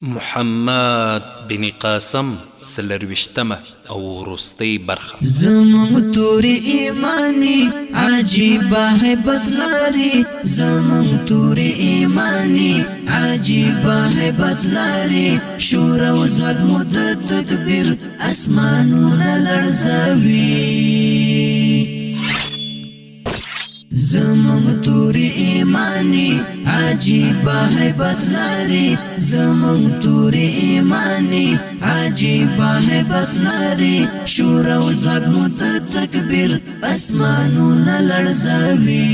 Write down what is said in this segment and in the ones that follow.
محمد بن قاسم سلروشتمه او وروستۍ برخه. زمون توری ایمانی عجیبه هیبت لري، زمون توری ایمانی عجیبه هیبت لري، شور او زوال مدد تکبیر اسمانونه لړزوي. زمون توری ایمانی عجیبه هیبت لري، زمون توری ایمانی عجیبه هیبت لري، شور او زوال مدد تکبیر اسمانونه لړزوي.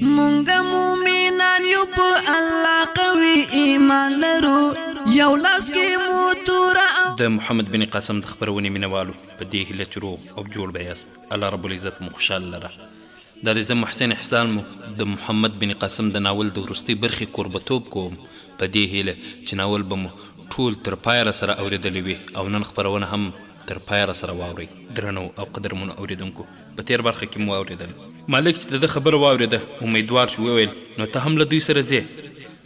مونږه مومنان یو په الله قوي ایمان لرو، یو لاس کې مو توره د محمد بن قاسم د خبرونې مینوالو په دې هیله چې روغ او جوړ به یاست. الله رب العزت مو خوشحال لره. دا رزه محسن احسان مو د محمد بن قاسم د ناول د وروستۍ برخې قربتوب کوم په دې هیله چې ناول به مو ټول تر پایه سره اورېدلی وي او نن خبرونه هم تر پایه سره واورئ. درنو او قدرمنو اوریدونکو، په تیر برخه کې مو اوریدل مالک چې د خبره واورېده امیدوار شو، وویل نو ته هم له دوی سره ځې؟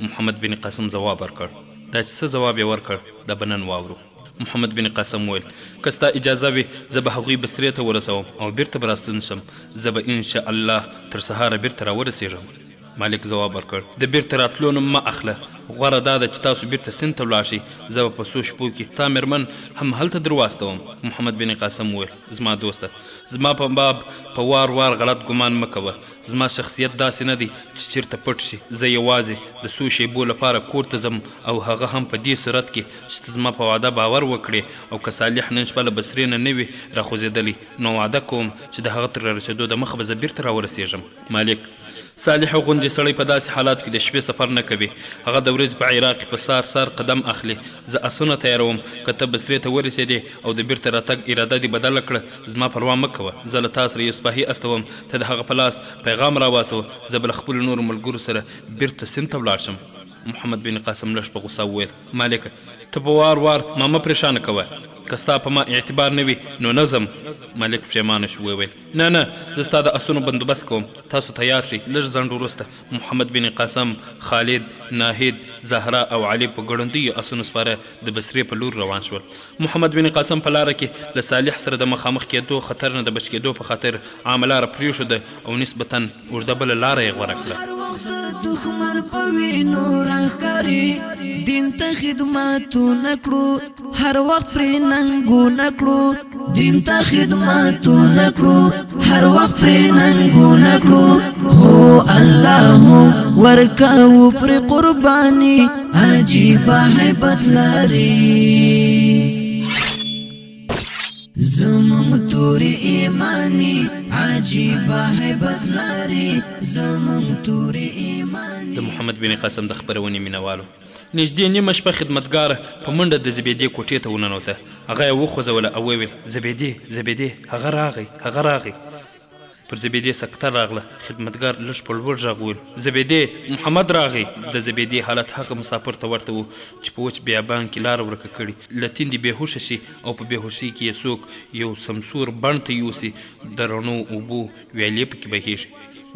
محمد بن قاسم ځواب ورکړ. دا چې څه ځواب یې ورکړ دا به نن واورو. محمد بن قاسم ویل که ستا اجازه وي زه به هغوی بصرې ته ورسوم او بیرته به راستون شم، زه به انشاء الله تر سهاره بیرته راورسېږم. مالک ځواب ورکړ د بیرته راتلو نوم مه اخله، غوره دا ده چې تاسو بیرته سیند ته ولاړ شئ، زه به په څو شپو کې تا مېرمن هم هلته در واستوم. محمد بن قاسم وویل زما دوسته، زما په باب په وار وار غلط ګمان مه کوه، زما شخصیت داسې نه دی چې چیرته پټ شي. زه یوازې د څو شیبو لپاره کور ته ځم او هغه هم په دې صورت کې چې ته زما په وعده باور وکړې او که صالح نن شپه له بصرې نه نه وي راخوځېدلی، نو وعده کوم چې د هغه تر رارسېدو د مخه به زه بیرته راورسېږم. مالک صالح غوندې سړی په داسې حالات کې د شپې سفر نه کوي، هغه د ورځې په عراق په سار سار قدم اخلي. زه اسونه تیاروم، که ته بصرې ته ورسېدې او د بیرته راتګ اراده دې بدله کړه زما پروا مه کوه، زه له تا سره یو سپاهي استوم، ته د هغه په لاس پیغام راواستوه، زه به له خپلو نورو ملګرو سره بیرته سیند ته ولاړ شم. محمد بن قاسم لږ په غوسه وویل مالکه ته په وار وار ما مه پریشانه کوه، که ستا په ما اعتبار نه وي نو نه ځم. مالک پښیمانه شو، وویل نه نه زه ستا د اسونو بندوبست کوم، تاسو تیار شئ. لږ ځنډ وروسته محمد بن قاسم، خالد، ناهید، زهرا او علي په ګړندیو اسونو سپاره د بصرې په لور روان شول. محمد بن قاسم په لاره کې له صالح سره د مخامخ کېدو خطر نه د بچ کېدو په خاطر عامه لاره پرېښوده او نسبتا اوږده بله لاره یې غوره کړه. دښمن په وینو راښکاري، دین ته خدمتونه کړو، هر وخت پرې ننګونه کړو، دین ته خدمتونه کړو، هر وخت پرې ننګونه کړو. هو الله ورکاو پر قرباني عجیبه هیبت لري. زمون توری ایمانی عجیبه هیبت لري، زمون توری ایمانی. د محمد بن قاسم د خبرونې مینوالو نږدې نیمه شپه خدمتګار په منډه د زبیدې کوټې ته وننوته. هغه یې وخوځوله او ویل زبیدې هغه راغی. پر زبیدې سکته راغله. خدمتګار لږ په لوړ غږ وویل زبیدې محمد راغی. د زبیدې حالت هغه مسافر ته ورته و چې په وچ بیابان کې لاره ورکه کړي، له تندې بېهوشه شي او په بېهوشۍ کې یې څوک یو سمسور بڼ ته یوسي، د رڼو اوبو ویالې پکې بهیږي.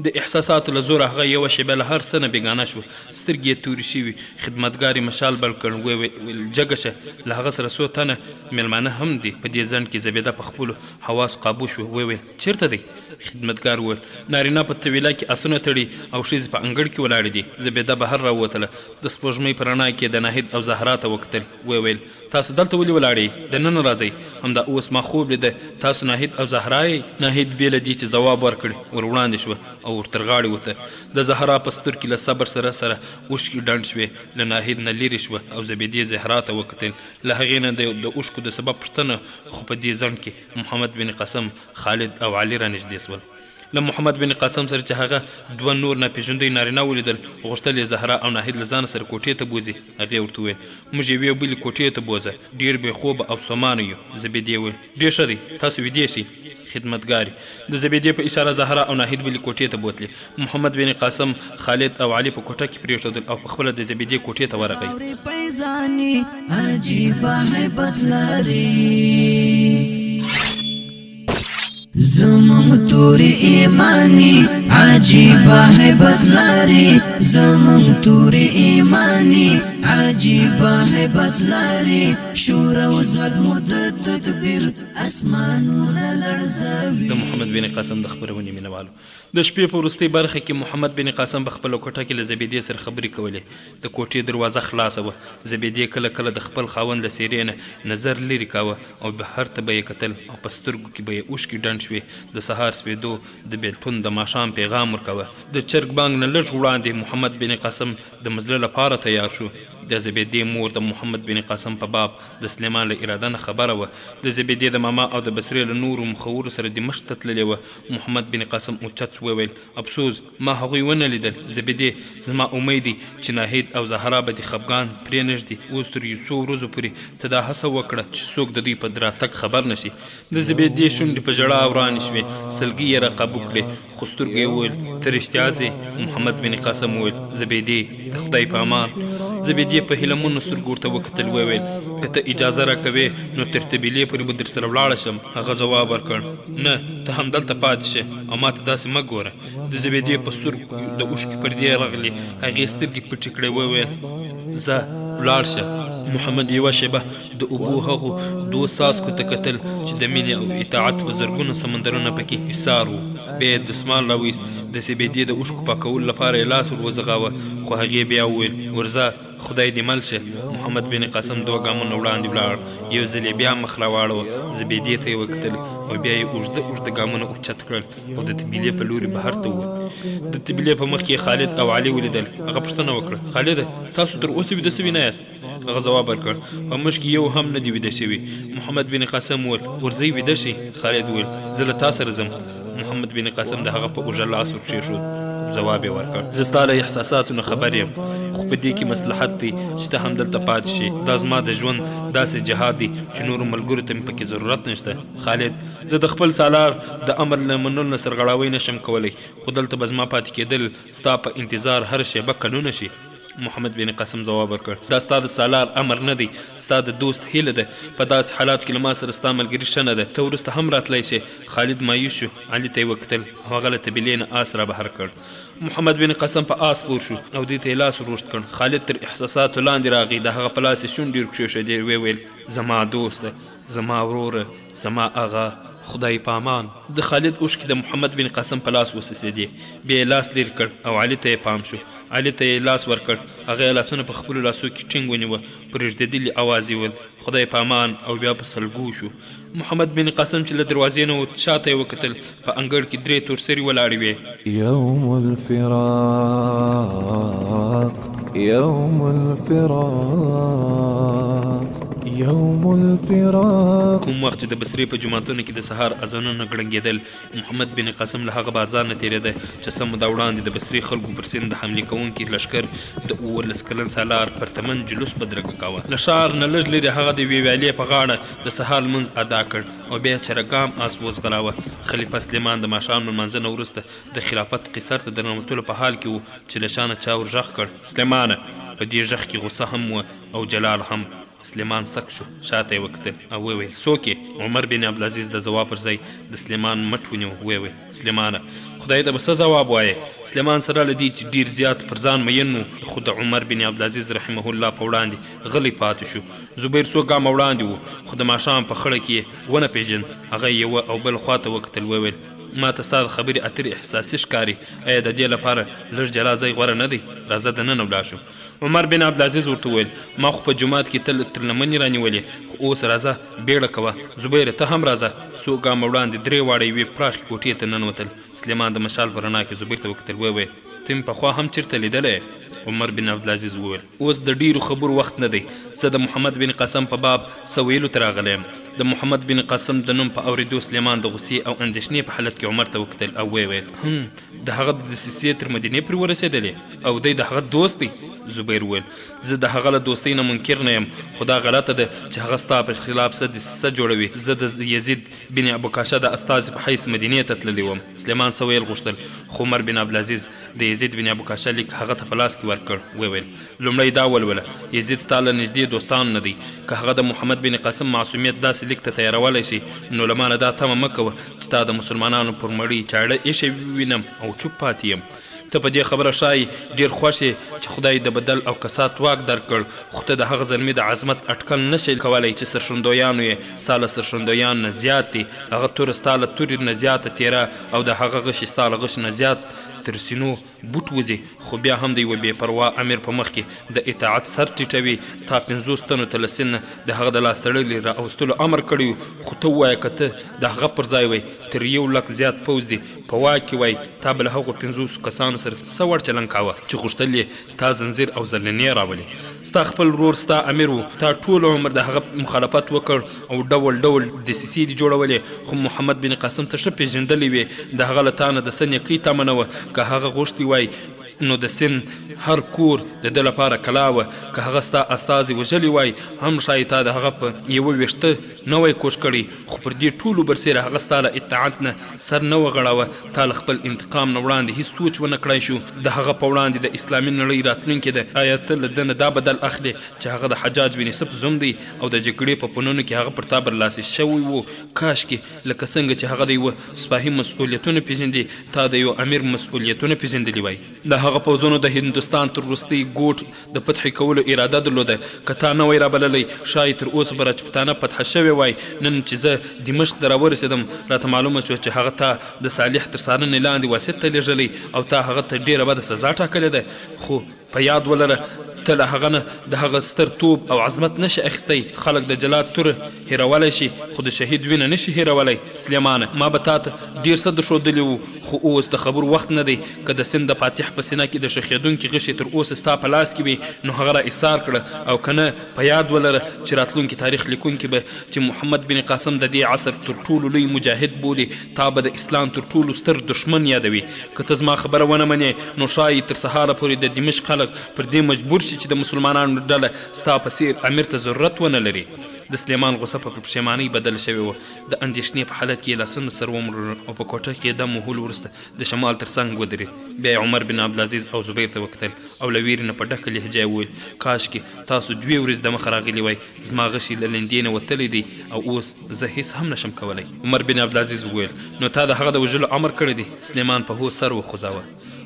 د احساساتو له زوره هغه یوه شیبه له هر څه نه بېګانه شوه، سترګې یې تورې شوي. خدمتګار یې مشال بل کړ، ویل جګه شه، له هغه سره څو تنه مېلمانه هم دي. په دې ځنډ کې زبیده په خپلو حواسو قابو شوه، ویل چېرته دی؟ خدمتګار وویل نارینه په طویله کې اسونه تړي او ښځې په انګړ کې ولاړې دي. زبیده بهر راووتله، د سپوږمۍ په رڼا کې د ناهید او زهرا ته وکتل، ویل تاسو دلته ولې ولاړئ؟ دننه راځئ، همدا اوس ما خوب لیده تاسو ناهید او زهرا یې؟ ناهید بې له دې چې ځواب ورکړي ور وړاندې شوه او ورتر غاړې وته. د زهرا په سترګو کې له صبر سره اوښکې ډنډ شوې، له ناهید نه لرې شوه او زبیدې زهرا ته وکتل. له هغې نه د اوښکو د سبب پوښتنه، خو په دې ځنډ کې محمد بن قاسم، خالد او علي رانږدې شول. له محمد بن قاسم سره چې هغه دوه نور ناپېژندوي نارینه ولیدل، غوښتل یې زهرا او ناهید له ځانه سره کوټې ته بوځي. هغې ورته وویل موږ یوې بلې کوټې ته بوځه، ډېر بې خوبه او ستومانه یو. زبیدې وویل ډېر ښه دی، تاسو ویدې شئ. خدمتګاري د زبیدې په اشاره زهرا او ناهید بلې کوټې ته بوتلې. محمد بن قاسم، خالد او علي په کوټه کې پرېښودل او په خپله د زبیدې کوټې ته ورغی. زمون توری ایمانی عجیبه هیبت لري زمون توری ایمانی عجیبه هیبت لري شور او زلمود تکبیر اسمانونه لړزوي. د محمد بن قاسم د خبرونې مینوالو د شپې په وروستۍ برخه کې محمد بن قاسم په خپله کوټه کې له زبیدې سره خبرې کولې. د کوټې دروازه خلاصه وه. زبیدې کله کله د خپل خاوند له څېرې نه نظر لرې کاوه او بهر ته به یې کتل او په سترګو کې به یې اوښکې ډنډ شوې. د سهار سپېدو د بېلتون د ماښام پیغام ورکوه. د چرګ بانګ نه لږ وړاندې محمد بن قاسم د مزله لپاره تیار شو. د زبیدې مور د محمد بن قاسم په باب د سلیمان له اراده نه خبره وه. د زبیدې د ماما او د بصرې له نورو مخورو سره دمشق ته تللې وه. محمد بن قاسم اوچت وویل افسوس ما هغوی ونه لیدل. زبیدې زما امید دی چې ناهید او زهرا به دې خفګان پرې نږدي. اوس تر یو څو ورځو پورې ته دا هڅه وکړه چې څوک د دوی په راتګ خبر نشي. د زبیدې شونډې په ژړا ورانې شوې. سلګي یې راقبو کړې خو سترګو یې وویل ته رښتیا ځې؟ محمد بن قاسم وویل زبیدې د خدای په امان. زبیدې په هیلمنو سترګو ورته وکتل. وویل که ته اجازه راکوې نو تر طبیلې پورې به درسره ولاړه شم. هغه ځواب ورکړ نه ته همدلته پاتې شه او ما ته داسې مه ګوره. د زبیدې په سترګو د اوښکې پردې راغلې. هغې سترګې پټې کړې. وویل ځه ولاړ شه. محمد یوه شیبه د اوبو هغو دوو څاڅکو ته کتل چې د مینې او اطاعت په زرګونه سمندرونه پکې ایسار وو. بیا یې دستمال راویست. د زبیدې د اوښکو پاکولو لپاره یې لاس ور وځغاوه خو هغې بیا وویل ورځه خدای دې مل شه. محمد بن قاسم دوه ګامونه وړاندې ولاړ. یو ځل یې بیا مخ راواړوه. زبیدې ته یې وکتل او بیا یې اوږده اوږده ګامونه اوچت کړل او د طبیلې په لوري بهر ته ووت. د طبیلې په مخ کې خالد او علي ولیدل. هغه پوښتنه وکړه خالده تاسو تر اوسه ویده سوي نه یاست؟ هغه ځواب ورکړ په موږ کې یو هم نه دي ویده شوي. محمد بن قاسم وویل ورځئ ویده شئ. خالد وویل زه له تا سره ځم. محمد بن قاسم د هغه په اوږه لاس ور کېښود. ځواب یې ورکړ زه ستا له احساساتو نه خبر یم خو په دې کې مصلحت دی چې ته همدلته پاتې شي. دا زما د ژوند داسې جهاد دی چې نورو ملګرو ته مې پکې ضرورت نشته. خالد زه د خپل سالار د امر له منلو نه سرغړاوی نشم کولی خو دلته به زما پاتې کېدل ستا په انتظار هر شیبه کلونه شي. محمد بن قاسم ځواب ورکړ دا ستا د سالار امر نه دی ستا د دوست هیله ده. په داسې حالات کې له ما سره ستا ملګري ښه نه ده. ته وروسته هم راتلی شې. خالد مایوس شو. علي ته یې وکتل او هغه له طبیلې نه آس را بهر کړ. محمد بن قاسم په آس پور شو او دوی ته یې لاس ور اوږد کړ. خالد تر احساساتو لاندې راغی. د هغه په لاس یې شونډې ور کښېښودې. ویل زما دوسته زما وروره زما اغا خدای په امان. د خالد اوښکې د محمد بن قاسم په لاس وسوسېدې. بیا یې لاس لرې کړ او علي ته یې پام شو. علي ته یې لاس ورکړ. هغه یې لاسونه په خپلو لاسو کې ټینګ ونیوه. په رېږدېدلي اواز یې وویل خدای په امان او بیا په سلګو شو. محمد بن قاسم چې له دروازې نه ووت شاته یې وکتل. په انګړ کې درې تورسرې ولاړې وې. يوم الفراق يوم الفراق يوم الفراق. کوم وخت چې د بصرې په جوماتونو کې د سهار اذانونه ګړنګېدل محمد بن قاسم له هغه بازار نه تېرېده چې څه موده وړاندې د بصرې خلکو پر سیند د حملې کوونکي لښکر د 19 کلن سالار پرتمن جلوس بدرګه کاوه. له ښار نه لږ لرې هغه د یوې ویالې په غاړه د سهار لمونځ ادا کړ او بیا چرګام آس وځغلاوه. خلیفه سلیمان د ماښام لمانځه نه وروسته د خلافت قیصر ته د ننوتلو په حال کې و چې له شانه چا ور غږ کړ سلیمانه. په دې غږ کې غصه هم وه او جلال هم. سلیمان سک شو. شاته یې وکتل او وویل څوک یې؟ عمر بن عبدالعزیز د ځواب پر ځای د سلیمان مټ ونیو. وویل سلیمانه خدای ته به څه ځواب وایې؟ سلیمان سره له دې چې ډېر زیات پر ځان مین و خو د عمر بن عبدالعزیز رحمه الله په وړاندې غلی پاتې شو. زبیر څو ګامه وړاندې و خو د ماښام په خړه کې یې ونه پېژند. هغه یوه او بل خواته وکتل. وویل ما ته ستا د خبرې اترې احساسي ښکاري. آیا د دې لپاره لږ جلا ځای غوره نه دی؟ راځه دننه ولاړ شو. عمر بن عبدالعزیز ورته وویل ما خو په جومات کې تل تر لمنې رانیولې خو اوس راځه بیړه کوه. زبیره ته هم راځه. څو ګامه وړاندې درې واړه یوې پراخې کوټې ته ننوتل. سلیمان د مشال په رڼا کې زبیر ته وکتل. وویل ته مې پخوا هم چېرته لیدلی؟ عمر بن عبدالعزیز وویل اوس د ډیرو خبرو وخت نه دی. زه د محمد بن قاسم په باب څه ویلو ته راغلی یم. د محمد بن قاسم د نوم په اورېدو سلیمان د غصې او اندېښنې په حالت کې عمر ته وکتل او ویل د هغه د دسیسې تر مدینې پورې ورسېدلې او دی د هغه دوست دی؟ زبیر وویل زه د هغه له دوستۍ نه منکر نه یم خو دا غلطه ده چې هغه ستا پر خلاف څه دسیسه جوړوي. زه د یزید بن ابوکاشه د استازي په حیث مدینې ته تللی وم. سلیمان څه ویل غوښتل خو عمر بن عبدالعزیز د یزید بن ابوکاشه لیک هغه ته په لاس کې ورکړ. وویل لومړی دا ولوله یزید ستا له نږدې دوستانو نه دی. که هغه د محمد بن قاسم معصومیت داسې داسې لیک ته تیارولی شي نو له مانه دا تمه مه کوه چې تا د مسلمانانو پر مړي چاړه ایښی وینم او چوپ پاتې یم. ته په دې خبره ښایي ډېر خوښ یې چې خدای د بدل او کسات واک درکړ، خو ته د هغه زلمي د عظمت اټکل نشئ کولی چې سرښندویانو یې ستا له سرښندویانو نه زیات دي، هغه توره ستا له تورې نه زیاته تیره او د هغه غشي ستا له غش نه زیات تر سینو بوټ وځي، خو بیا هم د یوه بې پروا امیر په مخ کې د اطاعت سر ټیټوي. تا 50 تنو ته له سن نه د هغه د لاس تړلي را اوستلو امر کړی، خو ته ووایه که ته د هغه پر ځای وی تر 1 لک زیات پوځ دی په واک کې وای، تا به له هغو 50 کسانو سره څه وړ چلن کاوه چې غوښتل یې تا زنځیر او زلنې راولي. ستا خپل ورور ستا امیر و، تا ټول عمر د هغه مخالفت وکړ او ډول ډول دسیسې دي جوړولې، خو محمد بن قاسم ته ښه پېژندلی وې د هغه له تا نه د څه نیکۍ تمه نه وه. که هغه غوښتي وای نو د سن هر کور د ده لپاره کلا وه، که هغه ستا استازي وژلی وای هم ښایي تا د هغه په 21 نه وای کوش کړی، خو پر دې ټولو برسېره هغه ستا له اطاعت نه سر نه وغړاوه. تا له خپل انتقام نه وړاندې هېڅ سوچ ونه کړی شو د هغه په وړاندې د اسلامي نړۍ راتلونکې ده. آیا ته له ده نه دا بدل اخلې چې هغه د حجاج بن یوسف زوم دی او د جګړې په فنونو کې هغه پر تا برلاسي شوی و؟ کاشکې لکه څنګه چې هغه د یوه سپاهي مسؤلیتونه پېژندي تا د یو امیر مسؤلیتونه پېژندلي وای. د هغه پوځونو د هندوستان تر وروستي ګوټ د فتح کولو اراده درلوده، که تا نه وای رابللی ښایي تر اوسه به راجپوتانه فتح شوې وای. نن چې زه دمشق ته راورسېدم راته معلومه شوه چې هغه تا د صالح تر څارنې لاندې واسط ته لېږلی او تا هغه ته ډېره بده سزا ټاکلې ده، خو په یاد ولره ته له هغه نه د هغه ستر توب او عظمت نشي اخیستی. خلک د جلاد توره هیرولی شي خو د شهید وینه نشي هیرولی. سلیمانه ما به تا ته ډېر څه درښودلي وو، خو اوس د خبرو وخت نه دی. که د سند د فاتح په سینه کې د ښخېدونکي غشي تر اوسه ستا په لاس کې وي نو هغه را ایثار کړه، او که نه په یاد ولره چې راتلونکي تاریخ لیکونکي به چې محمد بن قاسم د دې عصر تر ټولو لوی مجاهد بولي، تا به د اسلام تر ټولو ستر دشمن یادوي. که ته زما خبره ونه منې نو ښایي تر سهاره پورې د دمشق خلک پر دې مجبور شي چې د مسلمانانو ډله ستا په څېر امیر ته ضرورت ونه لري. د سلیمان غصه په پښیمانۍ بدله شوې وه. د اندېښنې په حالت کې یې لاسونه سر ومرړل او په کوټه کې یې دم وهلو وروسته د شمال تر څنګ ودرېد. بیا یې عمر بن عبدالعزیز او زبیر ته وکتل او له ویرې نه په ډکه لهجه یې وویل کاشکې تاسو 2 ورځې دمخه راغلي وای، زما غشي له لندې نه وتلی دی او اوس زه هېڅ هم نشم کولی. عمر بن عبدالعزیز وویل نو تا د هغه د وژلو امر کړی دی؟ سلیمان په هو سر وخوځاوه.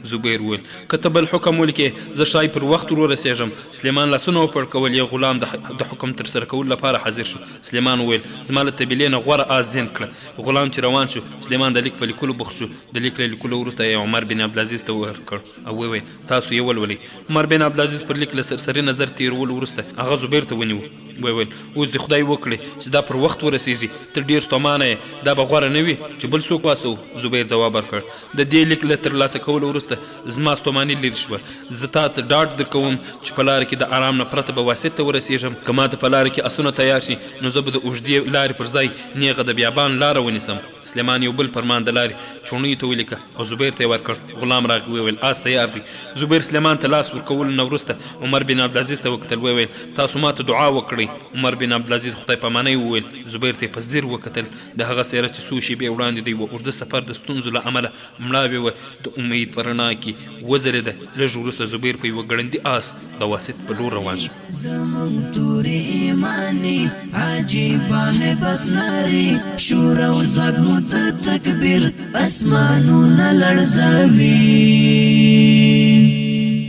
زبیر وویل که ته بل حکم ولیکې زه ښایي پر وخت ورسېږم. سلیمان لاسونه وپړکول، یو غلام د حکم ترسره کولو لپاره حاضر شو. سلیمان وویل زما له طبیلې نه غوره آس زین کړه. غلام چې روان شو سلیمان د لیک په لیکلو بوخت شو. د لیک له لیکلو وروسته یې عمر بن عبدالعزیز ته ورکړ او وویل تاسو یې ولولئ. عمر بن عبدالعزیز پر لیک له سرسري نظر تېرولو وروسته هغه زبیر ته ونیو. وویل اوس دې خدای وکړي چې دا پر وخت ورسېږي، ته ډېر ستومانه یې، دا به غوره نه وي چې بل څوک واستو. زبیر ځواب ورکړ د دې لیک له ترلاسه کولو وروسته زما ستوماني لرې شوه. زه تا ته ډاډ درکوم چې په لاره کې د آرام نه پرته به واسط ته ورسېږم. که ما ته په لاره کې اسونه تیار شي نو زه به د اوږدې لارې پر ځای نیغه د بیابان لاره ونیسم. سلیمان یو بل فرمان د لارې چوڼیو ته ولیکه او زبیر ته یې ورکړ. غلام راغی وویل آس تیار دی. زبیر سلیمان ته لاس ورکولو نه وروسته عمر بن عبدالعزیز ته وکتل، وویل تاسو ما ته دعا وکړئ. عمر بن عبدالعزیز خدای پامانۍ وویل. زبیر ته یې په ځیر وکتل. د هغه څېره چې څو شېبې وړاندې د یوه اوږده سفر د ستونزو له امله مړاوې وه د امید په رڼا کې وځلېده. لږ وروسته زبیر په یوه ګړندي آس د واسط په لور روان شو. زمون تورې ایمانی عجیبه هیبت لري، شور او ځواک مو د تکبیر اسمانونه لړزوي.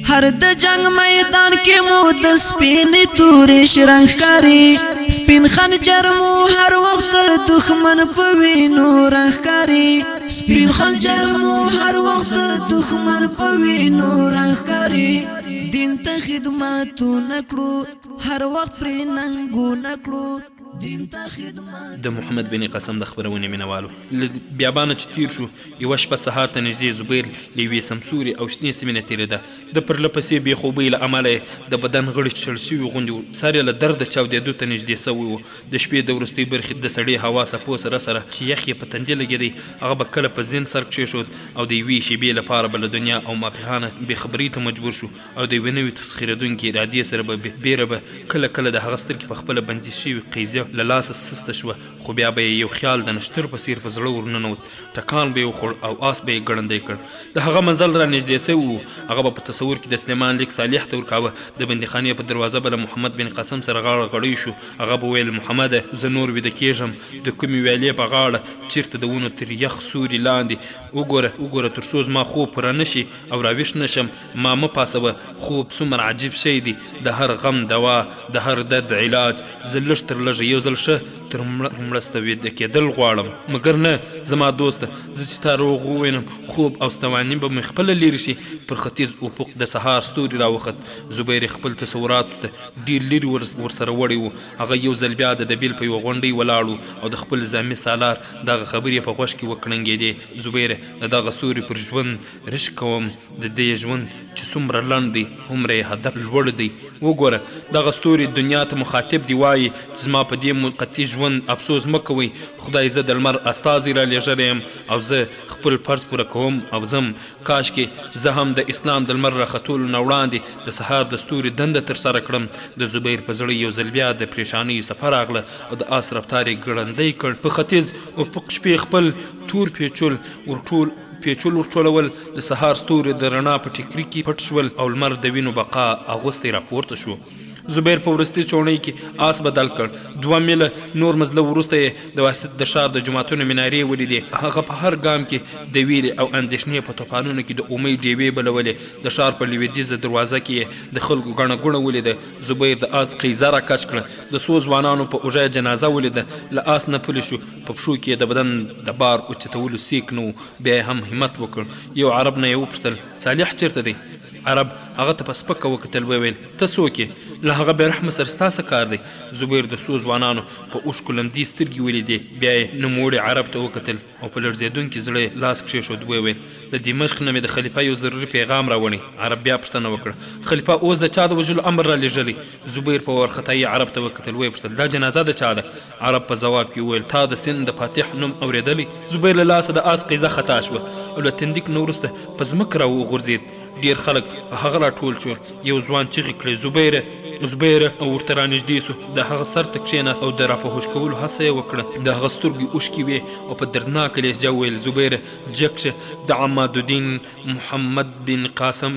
هر د جنگ میدان کې مو د سپینې تورې شرنګ ښکاري، سپین خنجر مو هر وخت د دښمن په وینو رنګ ښکاري، سپین خنجر مو هر وخت د دښمن په وینو رنګ ښکاري. دین ته خدمتونه کړو هر وخت پرې ننګونه کړو، دین ته خدمت. د محمد بن قاسم د خپرونې مینوالو له بیابانه چې تیر شو یوه شپه سهار ته نږدې زبیر له یوې سمسورې او شنې سیمې نه تېرېده. د پرله پسې بې خوبۍ له امله یې د بدن غړي چړ شوي غوندې وو، سر یې له درده چاودېدو ته نږدې سوی و. د شپې د وروستۍ برخې د سړې هوا څپو سره سره چې یخ یې په تندي لګېدی، هغه به کله په زین سر کښېښود او د یوې شېبې لپاره به له دنیا او ماپښانه بېخبرۍ ته مجبور شو او د یوې نوې لوی تسخیرېدونکې ارادې سره به بیره به کله کله د هغه سترګې په خپله بندي شوې قیزه له لاسه سسته شوه، خو بیا به یې یو خیال د نشتر په څیر په زړه ورننوت. ټکان به یې وخوړ او آس به یې ګړندی کړ. د هغه منزل را نږدې سوی و. هغه به په تصور کې د سلیمان لیک صالح ته ورکاوه. د بندیخانې په دروازه به له محمد بن قاسم سره غاړه غړی شو. هغه به ویل محمده زه نور ویده کېږم، د کومې ویالې په غاړه چیرته د ونو تر یخ سوري لاندې. وګوره تر څو زما خوب پوره نه شي او راویښ نه شم ما مه پاسوه. خوب څومره عجیب شی دی، د هر غم دوا، د هر درد علاج. زه لږ تر لږه یو ځل ښه تر مړسته ویده کېدل غواړم، مګر نه زما دوسته، زه چې تا روغ ووینم خوب او ستواني به مې خپله لیرې شي. پر ختیځ افق د سهار ستوري راوخت. زبیر خپل تصوراتو ته ډېر لیرې ورسره وړی و. هغه یو ځل بیا د دبیل په یوه غونډۍ ولاړ او د خپل زامي سالار دغه خبرې په غوږ کې وکړنګېدې. زبیره د دغه ستوري پر ژوند رش کوم، د دې ژوند چې څومره لنډ دی هومره یې هدف لوړ دی. وګوره دغه ستوري دنیا ته مخاطب دی، وایي چې زما په دې موقتي ژوند افسوس مه کوئ. خدای زه د لمر استازی را لېږلی یم او زه خپل فرض پوره کوم او ځم. کاشکې زه هم د اسلام د لمر راختولو نه وړاندې د سهار د ستوري دنده ترسره کړم. د زبیر په زړه یو ځل بیا د پریشانیو څپه راغله او د آس رفتار یې ګړندی کړ. په ختیځ افق شپې خپل تور پیچول ورټولول. د سهار ستوري د رڼا په ټیکري کې پټ شول او لمر د وینو بقا اغوستی راپورته شو. زبیر په وروستي چوڼۍ کې آس بدل کړ. 2 میله نور مزله وروسته یې د واسط د ښار د جوماتونو منارې ولیدې. هغه په هر ګام کې د ویرې او اندېښنې په طوفانونو کې د امید ډیوې بلولې. د ښار په لویدیځه دروازه کې یې د خلکو ګڼه ګوڼه ولیده. زبیر د آس قیزه راکش کړه. د څو ځوانانو په اوږه جنازه ولیده. له آس نه پلی شو. په پښو کې د بدن د بار اوچتولو سیک نه و. بیا یې هم همت وکړ. یو عرب نه یې وپوښتل صالح چیرته دی؟ عرب هغه ته په سپکه وکتل، وویل ته څوک یې؟ له هغه بې رحمه سره ستا څه کار دی؟ زبیر د څو ځوانانو په اوښکو لمدې سترګې ولیدې. بیا یې نوموړي عرب ته وکتل او په لړزېدونکي زړه لاس کښېښود. وویل د دمشق نه مې د خلیفه یو ضروري پیغام راوړی. عرب بیا پوښتنه وکړه خلیفه اوس د چا د وژلو امر را لېږلی؟ زبیر په وارخطایي عرب ته وکتل. ویې پوښتل دا جنازه د چا ده؟ عرب په ځواب کې وویل تا د سند د فاتح نوم اورېدلی؟ زبیر له لاسه د آس قیزه خطا شوه او له تندیک نه وروسته په ځمکه راوغورځېد. ډېر خلک په هغه راټول شول. یو ځوان چیغې کړې زبیره او ورته رانږدې سو. د هغه سر ته کښېناست او د راپهوش کولو هڅه یې وکړه. د هغه سترګې اوښکې وې او په دردناکه لهجه وویل زبیره جګ شه، د عمادالدین محمد بن قاسم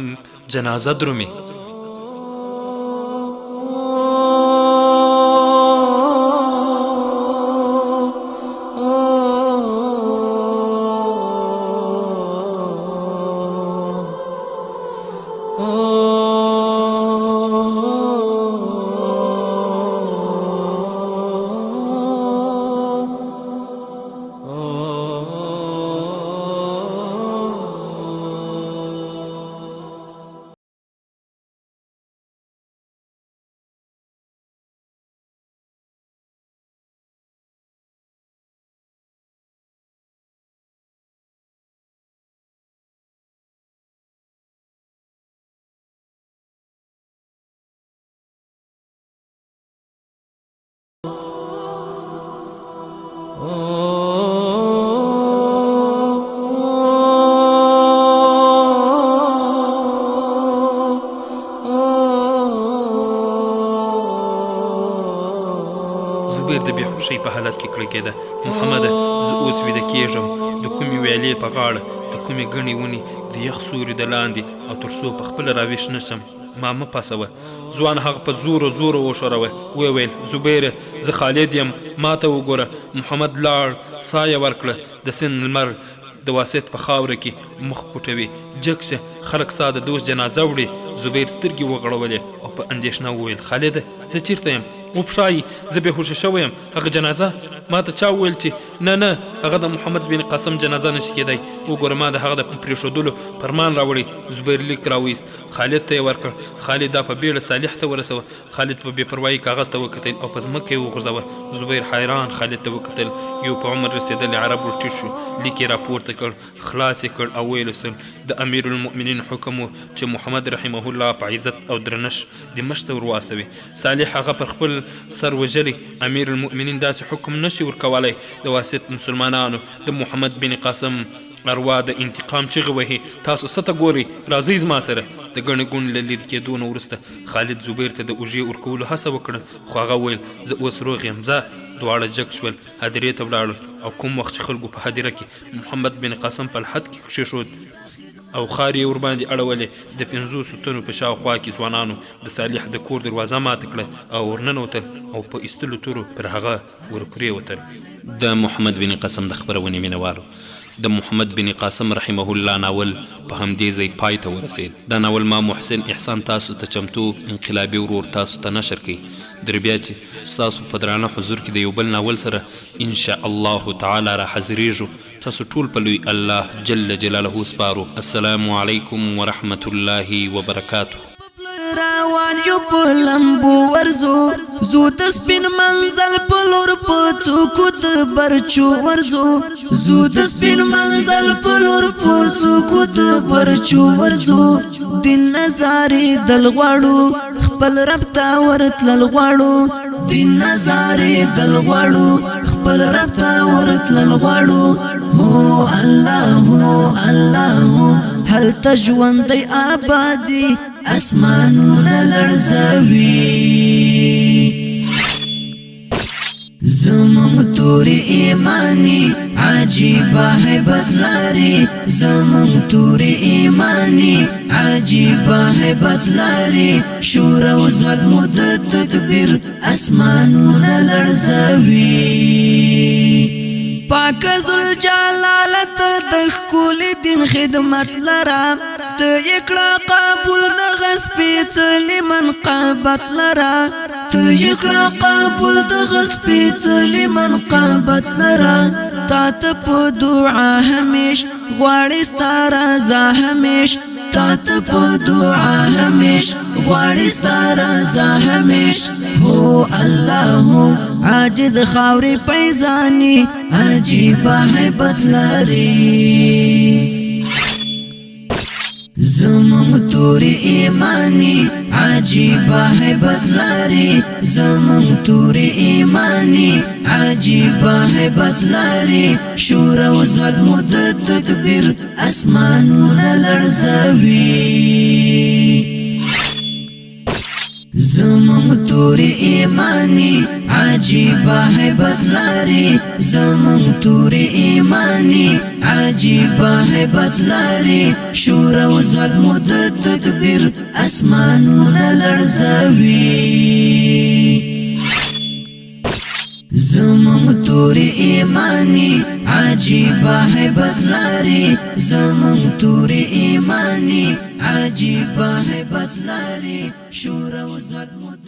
جنازه درومي. زبیر د بېهوشۍ په حالت کې کړکېده. محمده زه اوس ویده کېږم، د کومې ویالې په غاړه، د کومې ګڼې ونې د یخ سوري د لاندې، او تر څو په خپله راویښ نه شم ما مه پاسوه. ځوان هغه په زوره وښوروه. ویل زبیره زه خالد یم، ما ته وګوره. محمد لاړ، ساه یې ورکړه. د سن لمر د واسط په خاوره کې مخ پټوي. جګ شه، خلک ستا د دوست جنازه وړي. زبیر سترګې وغړولې او په اندېښنه وویل خالده زه چېرته یم؟ وپښایي زه بېهوشه شوی یم. هغه جنازه ما ته چا وویل چې نه هغه د محمد بن قاسم جنازه نشي کېدی. وګوره ما د هغه د پرېښودلو فرمان راوړی. زبیر لیک راویست، خالد ته یې ورکړ. خالد دا په بیړه صالح ته ورسوه. خالد په بې پروایي کاغذ ته وکتل او په ځمکه یې وغورځوه. زبیر حیران خالد ته وکتل. یو په عمر رسېدلی عرب ورټیټ شو، لیک یې راپورته کړ، خلاص یې کړ او ویې لوستل. د امیر المؤمنین حکم و چې محمد رحمه الله په عزت او درنښت دمشق ته ورواستوي. صالح هغه پر خپل سر وژلی. امیر المؤمنین داسې حکم نشي ورکولی د واسط مسلمانانو د محمد بن قاسم اروا د انتقام چغې وهي تاسو څه ته ګورئ راځئ زما سره د ګڼې ګوڼې له لرې کېدو نه وروسته خالد زبیر ته د اوږې ورکولو هڅه وکړه خو هغه ویل زه اوس روغ یم ځه دواړه جګ شول هدیرې ته ولاړل او کوم وخت چې خلکو په هدیره کې محمد بن قاسم په لحد کې کښېښود او خار یې ورباندې اړولې د 50 تنو په شاوخوا کې ځوانانو د صالح د کور دروازه ماته کړه او ورننوتل او په ایستلو تورو پر هغه ورپرېوتل د محمد بن قاسم د خپرونې مینوالو د محمد بن قاسم رحمه الله ناول په همدې ځای پای ته ورسېد دا ناول ما محسن احسان تاسو ته چمتو انقلابي ورور تاسو ته نشر کړي در بیا چې ستاسو په درانه حضور کې د یو بل ناول سره انشاء الله تعالی را حاضرېږو تاسو ټول په لوی الله جل جلاله سپارو السلام علیکم ورحمة الله وبرکاته روان یو په لمبو ورزو زو د سپین منزل په لور په څوکو د برچو ورزو زو د سپین منزل په لور په څوکو د برچو ورزو دین نظارې دل غواړو خپل رب ته ورتلل غواړو دین نظارې دل غواړو خپل رب ته ورتلل غواړو هو الله هو الله هل تجوندی آبادی اسمانونه لړزوي زمون توري ایمانی عجیبه هیبت لري زمون توري ایمانی عجیبه هیبت لري شور او زړه مود تکبیر اسمانونه لړزوي پاک ذل جلالت د خپل دین خدمت لرا ته یکړه قبول د غسپېڅلې منقبت لرا ته یکړه قبول د غسپېڅلې منقبت لرا تا ته په دعا همیش غواړي ستا رضا همیش تا ته په دعا همیش غواړي ستا رضا همیش هو الله عاجز خاوري پیزانی عجیبه هیبت لري زمون توري ایمانی عجیبه هیبت لري زمون توري ایمانی عجیبه هیبت لري شور او زړه مود تکبیر اسمانونه لړزوي زمون توري ایمانی عجیبه هیبت لري زمون توري ایمانی عجیبه هیبت لري شور او زړه مود تکبیر اسمانونه لړزوي زمون توري ایمانی عجیبه هیبت لري زمون توري ایمانی عجیبه هیبت لري شور او زړه مود